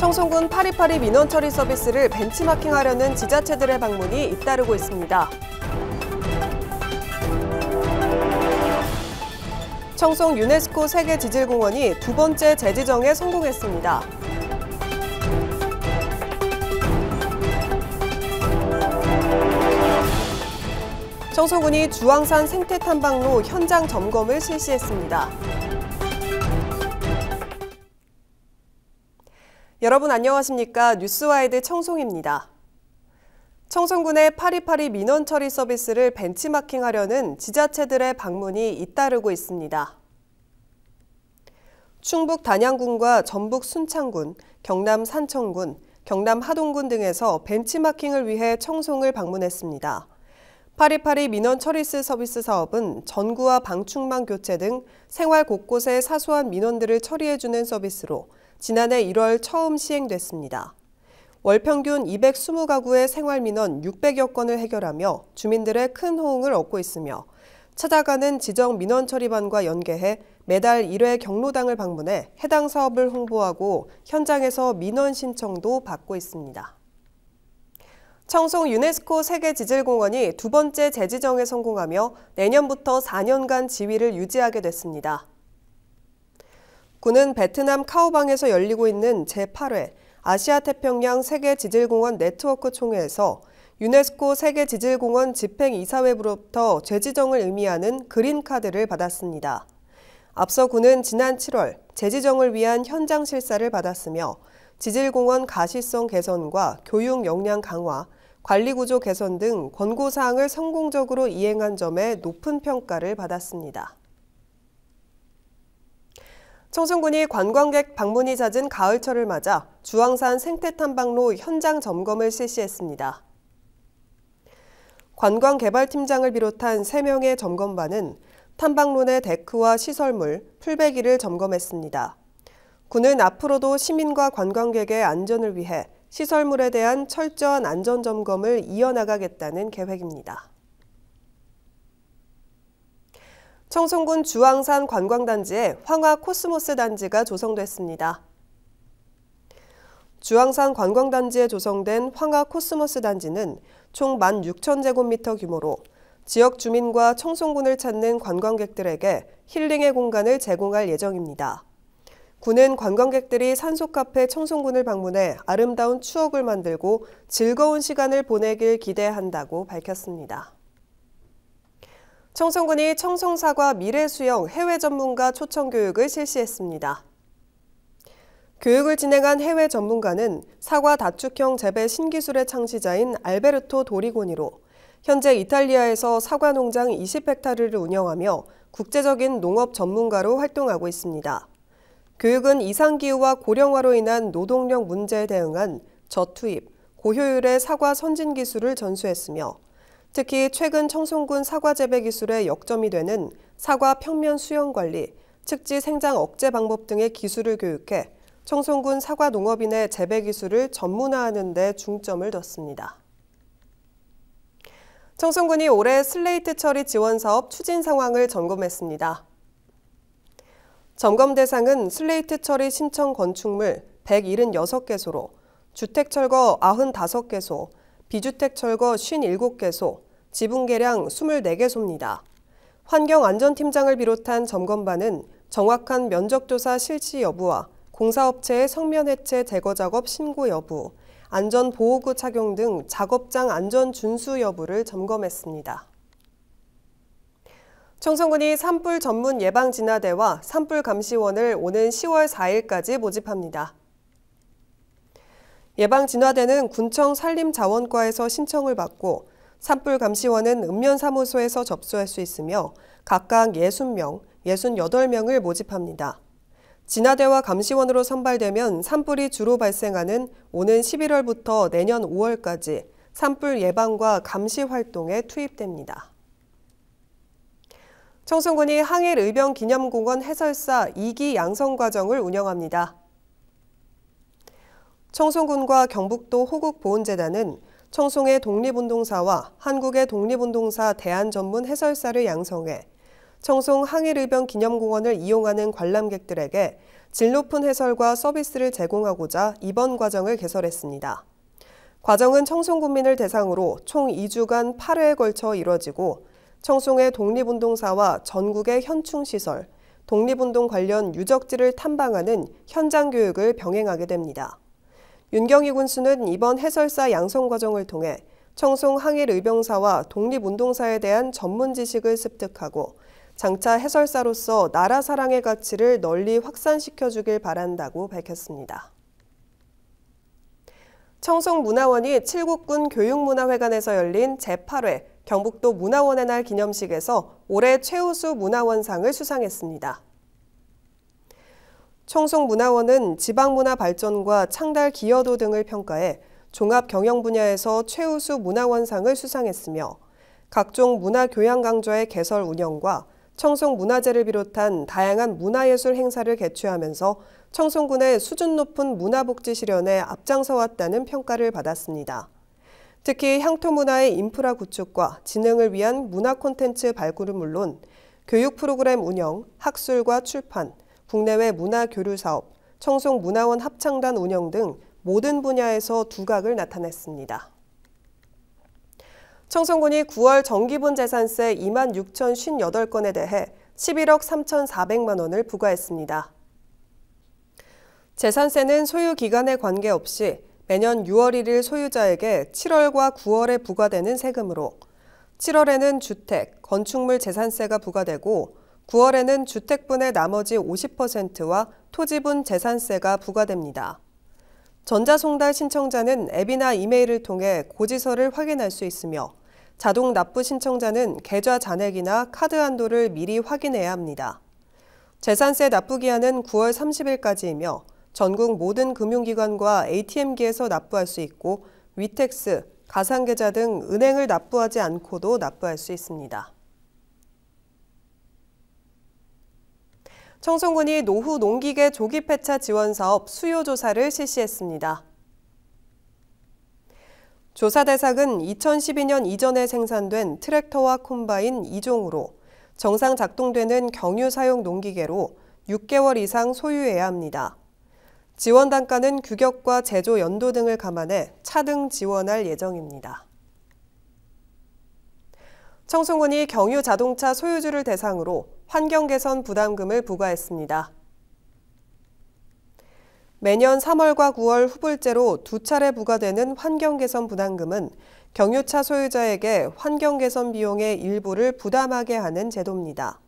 청송군 파리파리 민원 처리 서비스를 벤치마킹하려는 지자체들의 방문이 잇따르고 있습니다. 청송 유네스코 세계지질공원이 두 번째 재지정에 성공했습니다. 청송군이 주황산 생태탐방로 현장 점검을 실시했습니다. 여러분 안녕하십니까? 뉴스와이드 청송입니다. 청송군의 파리파리 민원 처리 서비스를 벤치마킹하려는 지자체들의 방문이 잇따르고 있습니다. 충북 단양군과 전북 순창군, 경남 산청군, 경남 하동군 등에서 벤치마킹을 위해 청송을 방문했습니다. 파리파리 민원 처리스 서비스 사업은 전구와 방충망 교체 등 생활 곳곳의 사소한 민원들을 처리해주는 서비스로 지난해 1월 처음 시행됐습니다. 월 평균 220가구의 생활 민원 600여 건을 해결하며 주민들의 큰 호응을 얻고 있으며 찾아가는 지정 민원 처리반과 연계해 매달 1회 경로당을 방문해 해당 사업을 홍보하고 현장에서 민원 신청도 받고 있습니다. 청송 유네스코 세계지질공원이 두 번째 재지정에 성공하며 내년부터 4년간 지위를 유지하게 됐습니다. 군은 베트남 카오방에서 열리고 있는 제8회 아시아태평양 세계지질공원 네트워크 총회에서 유네스코 세계지질공원 집행이사회부로부터 재지정을 의미하는 그린카드를 받았습니다. 앞서 군은 지난 7월 재지정을 위한 현장 실사를 받았으며 지질공원 가시성 개선과 교육 역량 강화, 관리구조 개선 등 권고사항을 성공적으로 이행한 점에 높은 평가를 받았습니다. 청송군이 관광객 방문이 잦은 가을철을 맞아 주황산 생태탐방로 현장 점검을 실시했습니다. 관광개발팀장을 비롯한 3명의 점검반은 탐방로 내 데크와 시설물, 풀베기를 점검했습니다. 군은 앞으로도 시민과 관광객의 안전을 위해 시설물에 대한 철저한 안전점검을 이어나가겠다는 계획입니다. 청송군 주황산 관광단지에 황화 코스모스 단지가 조성됐습니다. 주황산 관광단지에 조성된 황화 코스모스 단지는 총 16,000제곱미터 규모로 지역 주민과 청송군을 찾는 관광객들에게 힐링의 공간을 제공할 예정입니다. 군은 관광객들이 산소카페 청송군을 방문해 아름다운 추억을 만들고 즐거운 시간을 보내길 기대한다고 밝혔습니다. 청송군이 청송사과 미래수영 해외 전문가 초청 교육을 실시했습니다. 교육을 진행한 해외 전문가는 사과 다축형 재배 신기술의 창시자인 알베르토 도리고니로 현재 이탈리아에서 사과 농장 20헥타르를 운영하며 국제적인 농업 전문가로 활동하고 있습니다. 교육은 이상기후와 고령화로 인한 노동력 문제에 대응한 저투입, 고효율의 사과 선진 기술을 전수했으며 특히 최근 청송군 사과 재배 기술의 역점이 되는 사과 평면 수영 관리, 측지 생장 억제 방법 등의 기술을 교육해 청송군 사과 농업인의 재배 기술을 전문화하는 데 중점을 뒀습니다. 청송군이 올해 슬레이트 처리 지원 사업 추진 상황을 점검했습니다. 점검 대상은 슬레이트 처리 신청 건축물 176개소로 주택 철거 95개소, 비주택 철거 57개소, 지붕 개량 24개소입니다. 환경안전팀장을 비롯한 점검반은 정확한 면적조사 실시 여부와 공사업체의 성면 해체 제거 작업 신고 여부, 안전보호구 착용 등 작업장 안전 준수 여부를 점검했습니다. 청송군이 산불 전문 예방진화대와 산불 감시원을 오는 10월 4일까지 모집합니다. 예방진화대는 군청 산림자원과에서 신청을 받고 산불 감시원은 읍면사무소에서 접수할 수 있으며 각각 60명, 68명을 모집합니다. 진화대와 감시원으로 선발되면 산불이 주로 발생하는 오는 11월부터 내년 5월까지 산불 예방과 감시 활동에 투입됩니다. 청송군이 항일의병기념공원 해설사 2기 양성과정을 운영합니다. 청송군과 경북도 호국보훈재단은 청송의 독립운동사와 한국의 독립운동사 대안전문 해설사를 양성해 청송 항일의병 기념공원을 이용하는 관람객들에게 질 높은 해설과 서비스를 제공하고자 이번 과정을 개설했습니다. 과정은 청송군민을 대상으로 총 2주간 8회에 걸쳐 이뤄지고 청송의 독립운동사와 전국의 현충시설, 독립운동 관련 유적지를 탐방하는 현장 교육을 병행하게 됩니다. 윤경희 군수는 이번 해설사 양성 과정을 통해 청송 항일의병사와 독립운동사에 대한 전문 지식을 습득하고 장차 해설사로서 나라 사랑의 가치를 널리 확산시켜주길 바란다고 밝혔습니다. 청송문화원이 칠곡군 교육문화회관에서 열린 제8회 경북도 문화원의 날 기념식에서 올해 최우수 문화원상을 수상했습니다. 청송문화원은 지방문화 발전과 창달 기여도 등을 평가해 종합 경영 분야에서 최우수 문화원상을 수상했으며 각종 문화교양 강좌의 개설 운영과 청송문화제를 비롯한 다양한 문화예술 행사를 개최하면서 청송군의 수준 높은 문화복지 실현에 앞장서 왔다는 평가를 받았습니다. 특히 향토문화의 인프라 구축과 진흥을 위한 문화 콘텐츠 발굴은 물론 교육 프로그램 운영, 학술과 출판, 국내외 문화 교류 사업, 청송문화원 합창단 운영 등 모든 분야에서 두각을 나타냈습니다. 청송군이 9월 정기분 재산세 26,058건에 대해 11억 3,400만 원을 부과했습니다. 재산세는 소유 기간에 관계없이 매년 6월 1일 소유자에게 7월과 9월에 부과되는 세금으로 7월에는 주택, 건축물 재산세가 부과되고 9월에는 주택분의 나머지 50%와 토지분 재산세가 부과됩니다. 전자송달 신청자는 앱이나 이메일을 통해 고지서를 확인할 수 있으며 자동 납부 신청자는 계좌 잔액이나 카드 한도를 미리 확인해야 합니다. 재산세 납부 기한은 9월 30일까지이며 전국 모든 금융기관과 ATM기에서 납부할 수 있고 위택스, 가상계좌 등 은행을 납부하지 않고도 납부할 수 있습니다. 청송군이 노후 농기계 조기 폐차 지원 사업 수요 조사를 실시했습니다. 조사 대상은 2012년 이전에 생산된 트랙터와 콤바인 2종으로 정상 작동되는 경유 사용 농기계로 6개월 이상 소유해야 합니다. 지원 단가는 규격과 제조 연도 등을 감안해 차등 지원할 예정입니다. 청송군이 경유 자동차 소유주를 대상으로 환경 개선 부담금을 부과했습니다. 매년 3월과 9월 후불제로 두 차례 부과되는 환경 개선 부담금은 경유차 소유자에게 환경 개선 비용의 일부를 부담하게 하는 제도입니다.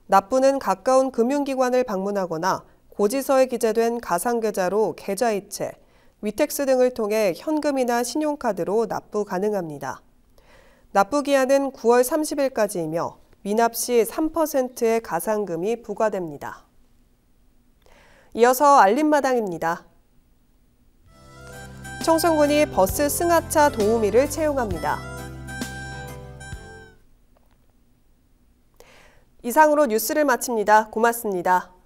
납부는 가까운 금융기관을 방문하거나 고지서에 기재된 가상계좌로 계좌이체, 위택스 등을 통해 현금이나 신용카드로 납부 가능합니다. 납부 기한은 9월 30일까지이며 미납 시 3%의 가상금이 부과됩니다. 이어서 알림마당입니다. 청송군이 버스 승하차 도우미를 채용합니다. 이상으로 뉴스를 마칩니다. 고맙습니다.